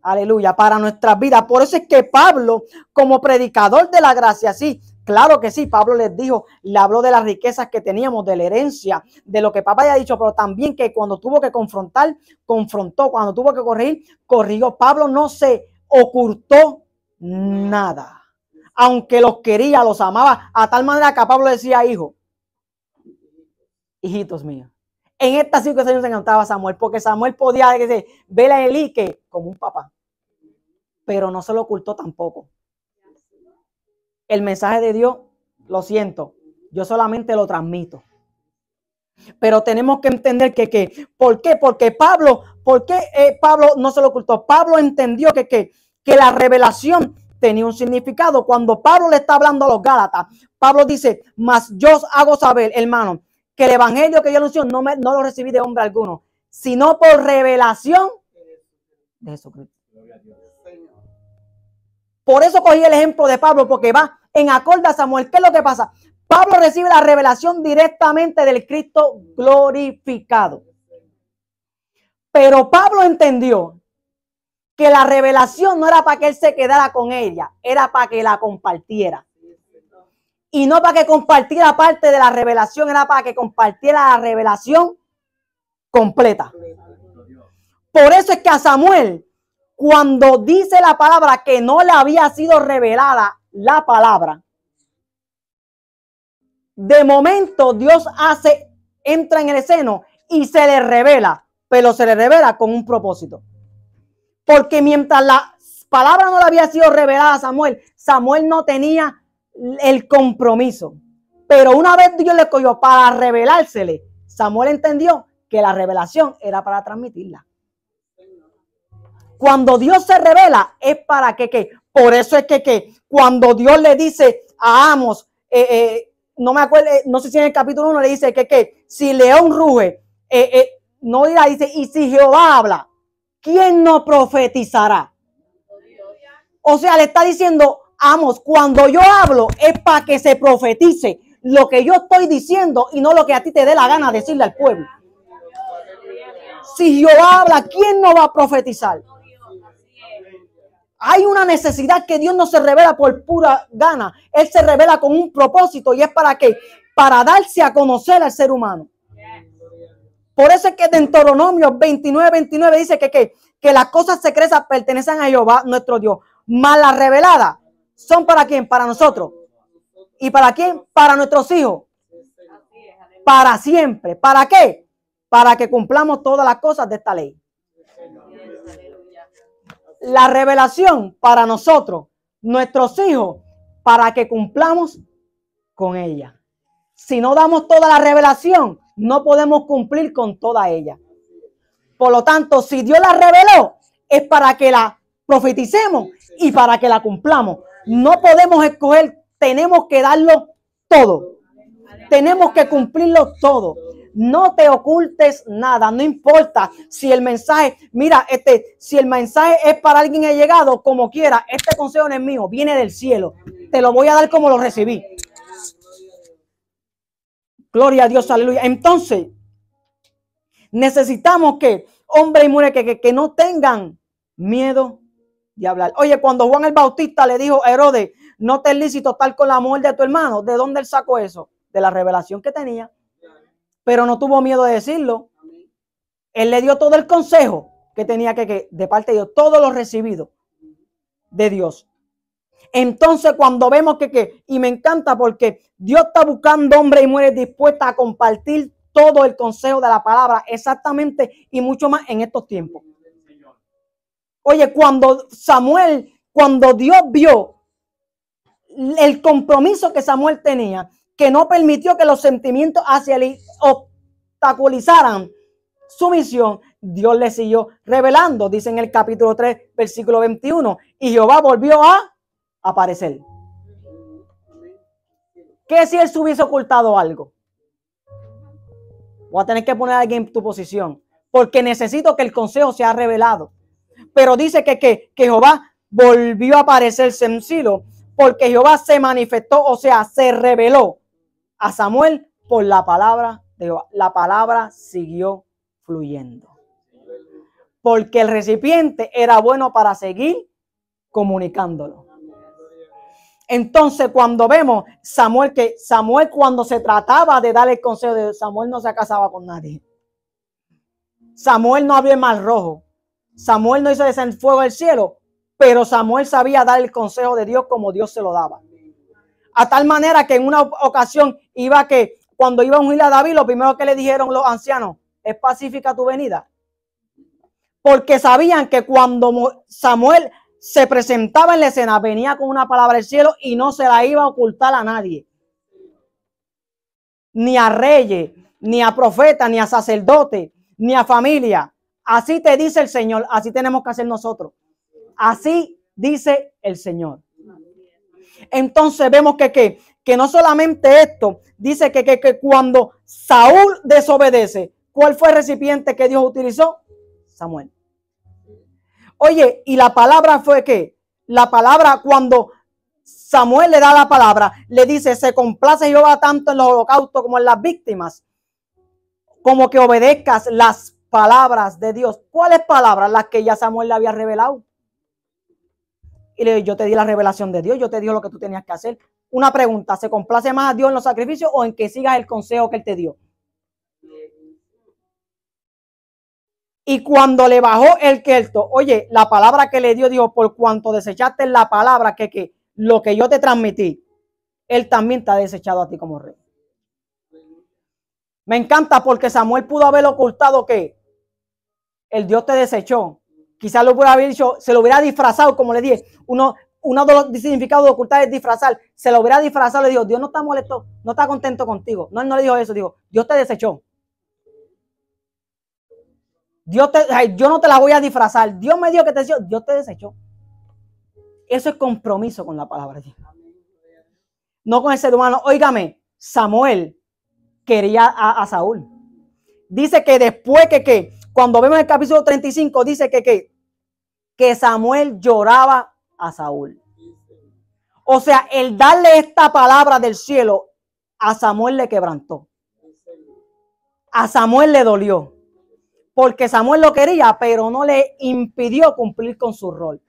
Aleluya, para nuestras vidas. Por eso es que Pablo, como predicador de la gracia, sí, claro que sí, Pablo les dijo, le habló de las riquezas que teníamos, de la herencia, de lo que papá había dicho, pero también que cuando tuvo que confrontar, confrontó, cuando tuvo que corregir, corrigió. Pablo no se ocultó nada. Aunque los quería, los amaba, a tal manera que a Pablo decía, hijitos míos. En esta situación se encantaba Samuel, porque Samuel podía ver a Elí que como un papá, pero no se lo ocultó tampoco. El mensaje de Dios, lo siento, yo solamente lo transmito. Pero tenemos que entender que ¿por qué? Porque Pablo no se lo ocultó. Pablo entendió que la revelación tenía un significado. Cuando Pablo le está hablando a los Gálatas, Pablo dice, mas yo os hago saber, hermano, que el evangelio que yo anuncio no lo recibí de hombre alguno, sino por revelación de Jesucristo. Por eso cogí el ejemplo de Pablo, porque va en acorde a Samuel. ¿Qué es lo que pasa? Pablo recibe la revelación directamente del Cristo glorificado. Pero Pablo entendió que la revelación no era para que él se quedara con ella, era para que la compartiera. Y no para que compartiera parte de la revelación, era para que compartiera la revelación completa. Por eso es que a Samuel, cuando dice la palabra que no le había sido revelada la palabra, de momento Dios entra en el seno y se le revela, pero se le revela con un propósito. Porque mientras la palabra no le había sido revelada a Samuel, Samuel no tenía el compromiso. Pero una vez Dios le escogió para revelársele, Samuel entendió que la revelación era para transmitirla. Cuando Dios se revela es para que por eso es que cuando Dios le dice a Amos, no me acuerdo, no sé si en el capítulo 1 le dice que si león ruge, no dirá, dice, y si Jehová habla, ¿quién no profetizará? O sea, le está diciendo, Amos, cuando yo hablo es para que se profetice lo que yo estoy diciendo y no lo que a ti te dé la gana decirle al pueblo. Si Jehová habla, ¿quién no va a profetizar? Hay una necesidad que Dios no se revela por pura gana. Él se revela con un propósito y es para qué? Para darse a conocer al ser humano. Por eso es que en Deuteronomio 29:29 dice que las cosas secretas pertenecen a Jehová, nuestro Dios. Mas las reveladas son ¿para quién? Para nosotros. ¿Y para quién? Para nuestros hijos. Para siempre. ¿Para qué? Para que cumplamos todas las cosas de esta ley. La revelación para nosotros, nuestros hijos, para que cumplamos con ella. Si no damos toda la revelación, no podemos cumplir con toda ella. Por lo tanto, si Dios la reveló, es para que la profeticemos y para que la cumplamos. No podemos escoger, tenemos que darlo todo. Tenemos que cumplirlo todo. No te ocultes nada, no importa si el mensaje, mira, si el mensaje es para alguien que ha llegado, como quiera, este consejo no es mío, viene del cielo. Te lo voy a dar como lo recibí. Gloria a Dios, aleluya. Entonces, necesitamos que hombres y mujeres que no tengan miedo de hablar. Oye, cuando Juan el Bautista le dijo a Herodes, no te es lícito estar con la mujer de tu hermano, ¿de dónde él sacó eso? De la revelación que tenía. pero no tuvo miedo de decirlo. Él le dio todo el consejo que tenía que de parte de Dios, todo lo recibido de Dios. Entonces cuando vemos y me encanta porque Dios está buscando hombres y mujeres dispuestas a compartir todo el consejo de la palabra exactamente y mucho más en estos tiempos. Oye, cuando Dios vio el compromiso que Samuel tenía, que no permitió que los sentimientos hacia él obstaculizaran su misión, Dios le siguió revelando, dice en el capítulo 3, versículo 21, y Jehová volvió a aparecer. ¿Qué si él se hubiese ocultado algo? Voy a tener que poner a alguien en tu posición, porque necesito que el consejo sea revelado. Pero dice que Jehová volvió a aparecerse en Silo, porque Jehová se manifestó, o sea, se reveló a Samuel por la palabra de Jehová. La palabra siguió fluyendo, porque el recipiente era bueno para seguir comunicándolo. Entonces cuando vemos Samuel cuando se trataba de dar el consejo de Dios, Samuel no se casaba con nadie. Samuel no abrió el mar rojo. Samuel no hizo descender fuego del cielo, pero Samuel sabía dar el consejo de Dios como Dios se lo daba. A tal manera que en una ocasión cuando iba a ungir a David, lo primero que le dijeron los ancianos, ¿es pacífica tu venida? Porque sabían que cuando Samuel se presentaba en la escena, venía con una palabra del cielo y no se la iba a ocultar a nadie. Ni a reyes, ni a profetas, ni a sacerdotes, ni a familia. Así te dice el Señor, así tenemos que hacer nosotros. Así dice el Señor. Entonces vemos que no solamente esto, dice que cuando Saúl desobedece, ¿cuál fue el recipiente que Dios utilizó? Samuel. Oye, y la palabra fue que la palabra, cuando Samuel le da la palabra, le dice, se complace Jehová tanto en los holocaustos como en las víctimas, como que obedezcas las palabras de Dios. ¿Cuáles palabras? Las que ya Samuel le había revelado. Y le dijo, yo te di la revelación de Dios, yo te digo lo que tú tenías que hacer. Una pregunta, ¿se complace más a Dios en los sacrificios o en que sigas el consejo que Él te dio? Y cuando le bajó el quelto, oye, la palabra que le dio, dijo, por cuanto desechaste la palabra que lo que yo te transmití, Él también te ha desechado a ti como rey. Me encanta porque Samuel pudo haber ocultado que el Dios te desechó. Quizás lo hubiera dicho, se lo hubiera disfrazado, como le dije. Uno de los significados de ocultar es disfrazar. Se lo hubiera disfrazado, le dijo, Dios no está molesto, no está contento contigo. No, él no le dijo eso, dijo, Dios te desechó. Yo no te la voy a disfrazar. Dios me dijo que te desechó, Dios te desechó. Eso es compromiso con la palabra de Dios. No con el ser humano. Óigame, Samuel quería a Saúl. Dice que después cuando vemos el capítulo 35, dice que Samuel lloraba a Saúl. O sea, el darle esta palabra del cielo a Samuel le quebrantó. A Samuel le dolió. Porque Samuel lo quería, pero no le impidió cumplir con su rol.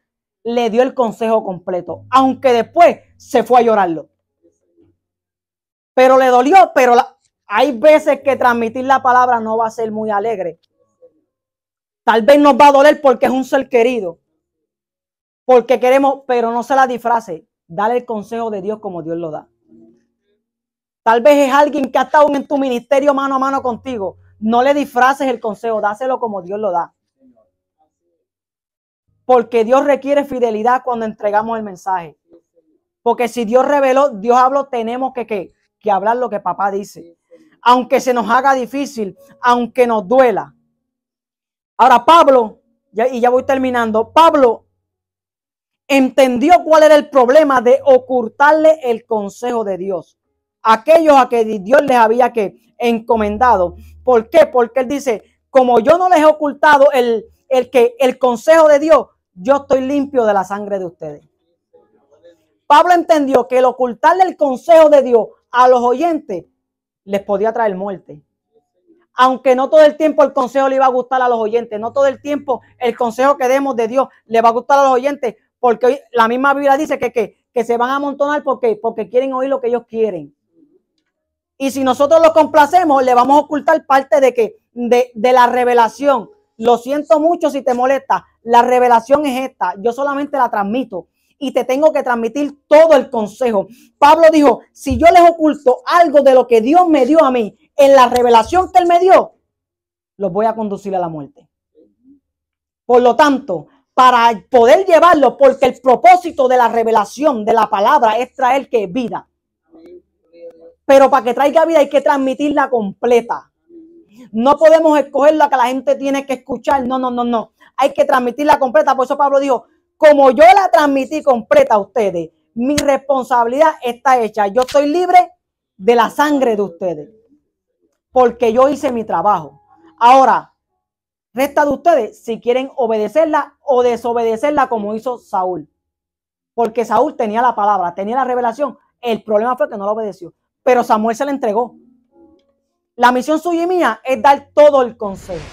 Le dio el consejo completo, aunque después se fue a llorarlo. Pero le dolió, pero hay veces que transmitir la palabra no va a ser muy alegre. Tal vez nos va a doler porque es un ser querido. Porque queremos, pero no se la disfrace. Dale el consejo de Dios como Dios lo da. Tal vez es alguien que ha estado en tu ministerio mano a mano contigo. No le disfraces el consejo, dáselo como Dios lo da. Porque Dios requiere fidelidad cuando entregamos el mensaje. Porque si Dios reveló, Dios habló, tenemos que hablar lo que papá dice. Aunque se nos haga difícil, aunque nos duela. Ahora Pablo, ya voy terminando, Pablo entendió cuál era el problema de ocultarle el consejo de Dios. Aquellos a que Dios les había encomendado. ¿Por qué? Porque él dice, como yo no les he ocultado el consejo de Dios, yo estoy limpio de la sangre de ustedes. Pablo entendió que el ocultarle el consejo de Dios a los oyentes les podía traer muerte. Aunque no todo el tiempo el consejo le iba a gustar a los oyentes, no todo el tiempo el consejo que demos de Dios le va a gustar a los oyentes, porque hoy la misma Biblia dice que se van a amontonar porque quieren oír lo que ellos quieren. Y si nosotros lo complacemos, le vamos a ocultar parte de la revelación. Lo siento mucho si te molesta. La revelación es esta. Yo solamente la transmito y te tengo que transmitir todo el consejo. Pablo dijo, si yo les oculto algo de lo que Dios me dio a mí, en la revelación que Él me dio, los voy a conducir a la muerte. Por lo tanto, para poder llevarlo, porque el propósito de la revelación de la palabra es traer que vida. Pero para que traiga vida hay que transmitirla completa. No podemos escoger lo que la gente tiene que escuchar. No. Hay que transmitirla completa. Por eso Pablo dijo, como yo la transmití completa a ustedes, mi responsabilidad está hecha. Yo estoy libre de la sangre de ustedes. Porque yo hice mi trabajo. Ahora, resta de ustedes si quieren obedecerla o desobedecerla como hizo Saúl. Porque Saúl tenía la palabra, tenía la revelación. El problema fue que no la obedeció. Pero Samuel se la entregó. La misión suya y mía es dar todo el consejo.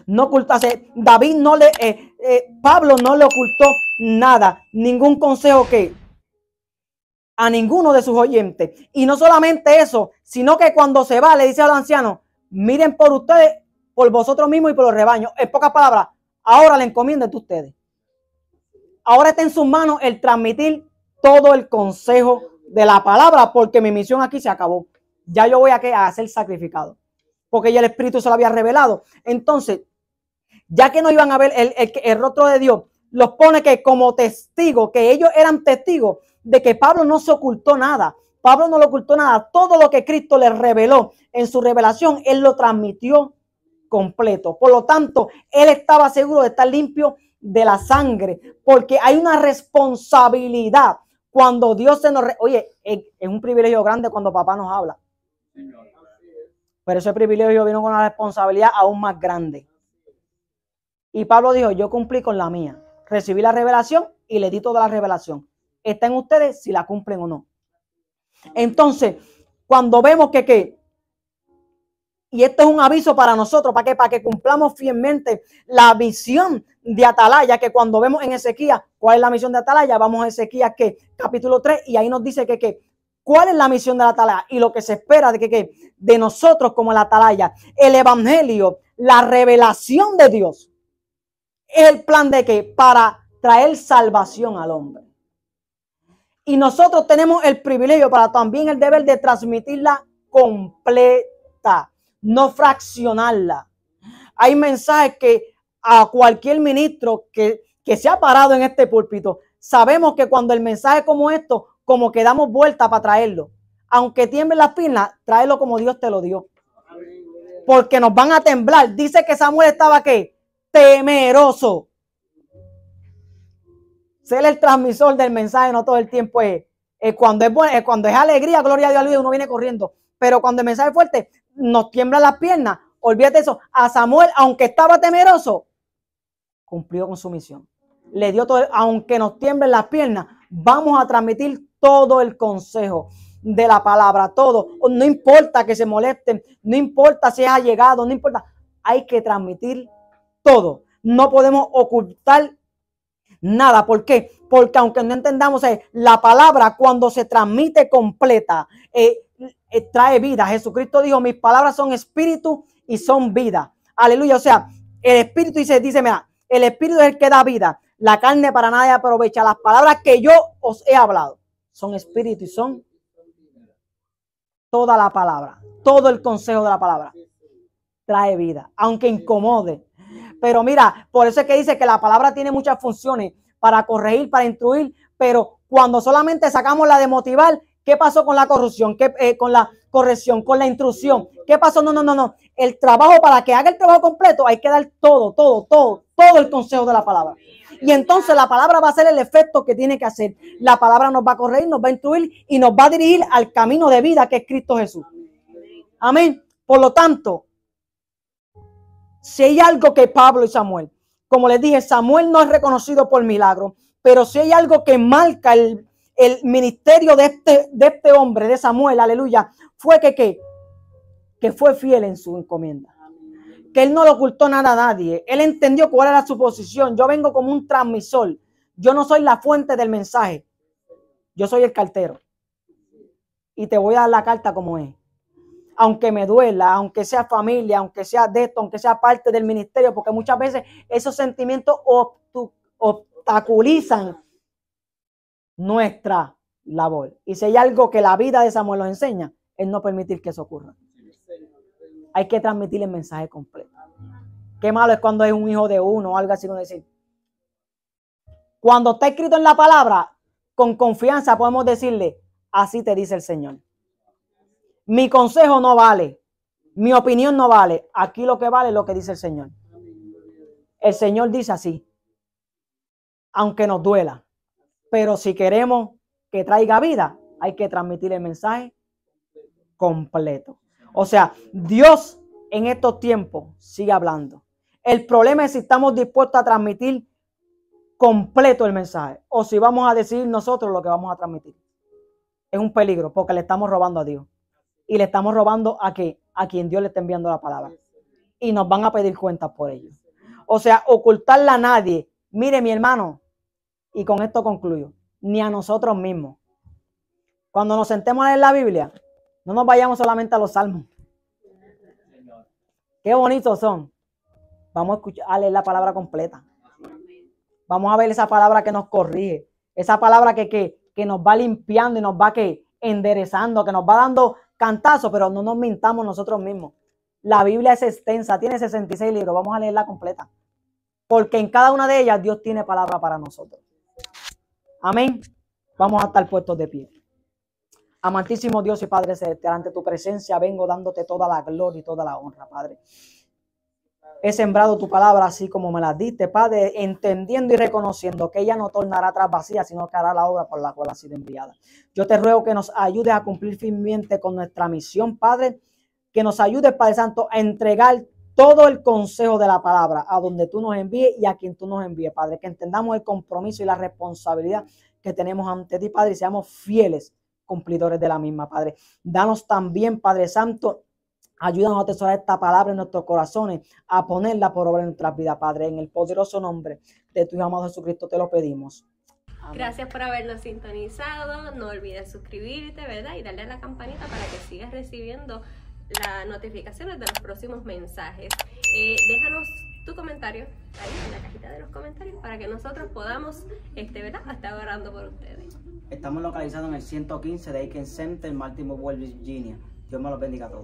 No ocultarse. David no le, Pablo no le ocultó nada, ningún consejo que a ninguno de sus oyentes. Y no solamente eso, sino que cuando se va le dice a los ancianos, miren por ustedes, por vosotros mismos y por los rebaños. En pocas palabras, ahora le encomiendo a ustedes. Ahora está en sus manos el transmitir todo el consejo de la palabra, porque mi misión aquí se acabó. Ya yo voy a ser sacrificado, porque ya el Espíritu se lo había revelado. Entonces, ya que no iban a ver el rostro de Dios, los pone que como testigo, que ellos eran testigos de que Pablo no se ocultó nada. Pablo no le ocultó nada. Todo lo que Cristo les reveló en su revelación, él lo transmitió completo. Por lo tanto, él estaba seguro de estar limpio de la sangre, porque hay una responsabilidad cuando Dios se nos... Oye, es un privilegio grande cuando papá nos habla. Pero ese privilegio vino con una responsabilidad aún más grande. Y Pablo dijo, yo cumplí con la mía. Recibí la revelación y le di toda la revelación. Está en ustedes si la cumplen o no. Entonces, cuando vemos y esto es un aviso para nosotros, ¿para qué? Para que cumplamos fielmente la visión de Atalaya, que cuando vemos en Ezequías, ¿cuál es la misión de Atalaya? Vamos a Ezequías, capítulo 3, y ahí nos dice ¿cuál es la misión de la Atalaya? Y lo que se espera de nosotros como la Atalaya, el evangelio, la revelación de Dios, el plan para traer salvación al hombre. Y nosotros tenemos el privilegio, para también el deber de transmitirla completa, no fraccionarla. Hay mensajes que a cualquier ministro que se ha parado en este púlpito, sabemos que cuando el mensaje como esto, como que damos vuelta para traerlo. Aunque tiemblen las piernas, tráelo como Dios te lo dio. Porque nos van a temblar. Dice que Samuel estaba temeroso. Ser el transmisor del mensaje no todo el tiempo cuando es alegría, gloria a Dios, uno viene corriendo. Pero cuando el mensaje es fuerte, nos tiemblan las piernas. Olvídate eso. A Samuel, aunque estaba temeroso, cumplió con su misión. Le dio todo, aunque nos tiemblen las piernas, vamos a transmitir todo el consejo de la palabra, todo. No importa que se molesten, no importa si es allegado, no importa. Hay que transmitir todo. No podemos ocultar nada. ¿Por qué? Porque aunque no entendamos, la palabra cuando se transmite completa, trae vida. Jesucristo dijo, mis palabras son espíritu y son vida. Aleluya. O sea, el espíritu dice, mira, el espíritu es el que da vida. La carne para nada aprovecha. Las palabras que yo os he hablado son espíritu y son toda la palabra. Todo el consejo de la palabra trae vida, aunque incomode. Pero mira, por eso es que dice que la palabra tiene muchas funciones para corregir, para instruir, pero cuando solamente sacamos la de motivar, ¿qué pasó con la corrupción? Con la corrección, con la instrucción? ¿Qué pasó? No. El trabajo, para que haga el trabajo completo, hay que dar todo el consejo de la palabra. Y entonces la palabra va a hacer el efecto que tiene que hacer. La palabra nos va a corregir, nos va a instruir y nos va a dirigir al camino de vida que es Cristo Jesús. Amén. Por lo tanto, si hay algo que Pablo y Samuel, como les dije, Samuel no es reconocido por milagro, pero si hay algo que marca el ministerio de este hombre, de Samuel, aleluya, fue que fue fiel en su encomienda. Que él no le ocultó nada a nadie. Él entendió cuál era su posición. Yo vengo como un transmisor. Yo no soy la fuente del mensaje. Yo soy el cartero. y te voy a dar la carta como es. Aunque me duela, aunque sea familia, aunque sea de esto, aunque sea parte del ministerio, porque muchas veces esos sentimientos obstaculizan nuestra labor. Y si hay algo que la vida de Samuel nos enseña, es no permitir que eso ocurra. Hay que transmitir el mensaje completo. Qué malo es cuando es un hijo de uno o algo así, como decir. Cuando está escrito en la palabra, con confianza podemos decirle, así te dice el Señor. Mi consejo no vale, mi opinión no vale. Aquí lo que vale es lo que dice el Señor. El Señor dice así, aunque nos duela. Pero si queremos que traiga vida, hay que transmitir el mensaje completo. O sea, Dios en estos tiempos sigue hablando. El problema es si estamos dispuestos a transmitir completo el mensaje o si vamos a decidir nosotros lo que vamos a transmitir. Es un peligro porque le estamos robando a Dios y le estamos robando a quien Dios le está enviando la palabra y nos van a pedir cuentas por ello. O sea, ocultarla a nadie. Mire, mi hermano, y con esto concluyo, ni a nosotros mismos. Cuando nos sentemos a leer la Biblia, no nos vayamos solamente a los salmos. Qué bonitos son. Vamos a escuchar, a leer la palabra completa. Vamos a ver esa palabra que nos corrige, esa palabra que nos va limpiando y nos va enderezando, que nos va dando cantazos, pero no nos mintamos nosotros mismos. La Biblia es extensa, tiene 66 libros, vamos a leerla completa. Porque en cada una de ellas Dios tiene palabra para nosotros. Amén. Vamos a estar puestos de pie. Amantísimo Dios y Padre celestial, ante tu presencia vengo dándote toda la gloria y toda la honra, Padre. He sembrado tu palabra así como me la diste, Padre, entendiendo y reconociendo que ella no tornará atrás vacía, sino que hará la obra por la cual ha sido enviada. Yo te ruego que nos ayudes a cumplir firmemente con nuestra misión, Padre, que nos ayudes, Padre Santo, a entregar todo el consejo de la palabra a donde tú nos envíes y a quien tú nos envíes, Padre, que entendamos el compromiso y la responsabilidad que tenemos ante ti, Padre, y seamos fieles cumplidores de la misma, Padre. Danos también, Padre Santo, ayúdanos a atesorar esta palabra en nuestros corazones, a ponerla por obra en nuestras vidas, Padre. En el poderoso nombre de tu amado Jesucristo te lo pedimos. Amén. Gracias por habernos sintonizado. No olvides suscribirte, ¿verdad? Y darle a la campanita para que sigas recibiendo las notificaciones de los próximos mensajes. Déjanos tu comentario ahí en la cajita de los comentarios para que nosotros podamos, ¿verdad?, estar orando por ustedes. Estamos localizados en el 115 de Aiken Center, Baltimore, Virginia. Dios me los bendiga a todos.